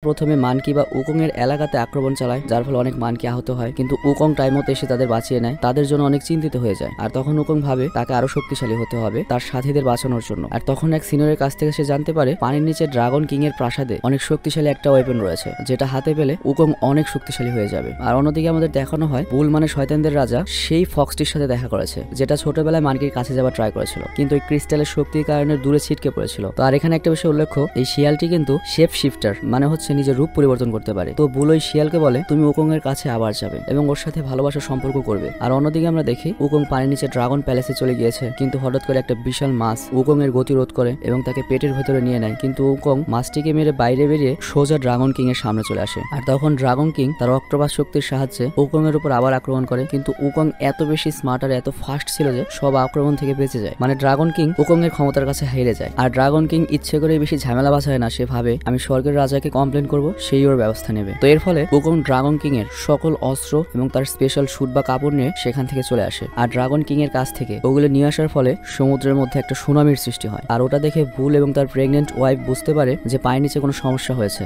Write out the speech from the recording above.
প্রথমে মানকি বা উকং এর এলাকাতে আক্রমণ চালায়, যার ফলে অনেক মানকি আহত হয়। কিন্তু উকং টাইম মতো এসে তাদের বাঁচিয়ে নেয়, তাদের জন্য অনেক চিন্তিত হয়ে যায়। আর তখন উকং ভাবে তাকে আরো শক্তিশালী হতে হবে তার সাথীদের বাঁচানোর জন্য। আর তখন এক সিনিয়রের কাছ থেকে সে জানতে পারে পানির নিচে ড্রাগন কিং এর প্রাসাদে অনেক শক্তিশালী একটা ওয়েপন রয়েছে, যেটা হাতে পেলে উকং অনেক শক্তিশালী হয়ে যাবে। আর অন্যদিকে আমাদের দেখানো হয় বুল মানে শয়তানদের রাজা সেই ফক্সটির সাথে দেখা করেছে, যেটা ছোটবেলায় মানকির কাছে যাওয়ার ট্রাই করেছিল, কিন্তু ওই ক্রিস্টালের শক্তির কারণে দূরে ছিটকে পড়েছিল। তো আর এখানে একটা বিষয় উল্লেখ্য, এই শিয়ালটি কিন্তু শেপ শিফটার, মানে হচ্ছে নিজের রূপ পরিবর্তন করতে পারে। তো বুল ওই শিয়ালকে বলে তুমি উকং এর কাছে আবার যাবে এবং ওর সাথে ভালোবাসার সম্পর্ক করবে। আর অন্যদিকে আমরা দেখি উকং পানির নিচে ড্রাগন প্যালেসে চলে গিয়েছে, কিন্তু হঠাৎ করে একটা বিশাল মাছ উকং এর গতি রোধ করে এবং তাকে পেটের ভেতরে নিয়ে নেয়। কিন্তু উকং মাছটিকে মেরে বাইরে বেরিয়ে সোজা ড্রাগন কিং এর সামনে চলে আসে। আর তখন ড্রাগন কিং তার অক্টোপাস শক্তির সাহায্যে উকং এর উপর আবার আক্রমণ করে, কিন্তু উকং এত বেশি স্মার্ট আর এত ফাস্ট ছিল যে সব আক্রমণ থেকে বেঁচে যায়। মানে ড্রাগন কিং উকং এর ক্ষমতার কাছে হেরে যায়। আর ড্রাগন কিং ইচ্ছে করে বেশি ঝামেলা বাঁচায় না, সে ভাবে আমি স্বর্গের রাজাকে কমপ্লেন করব, সেই ওর ব্যবস্থা নেবে। তো এর ফলে উকং ড্রাগন কিং এর সকল অস্ত্র এবং তার স্পেশাল স্যুট বা কাপড় নিয়ে সেখান থেকে চলে আসে। আর ড্রাগন কিং এর কাছ থেকে ওগুলো নিয়ে আসার ফলে সমুদ্রের মধ্যে একটা সুনামির সৃষ্টি হয়। আর ওটা দেখে বুল এবং তার প্রেগনেন্ট ওয়াইফ বুঝতে পারে যে পায়ের নিচে কোনো সমস্যা হয়েছে।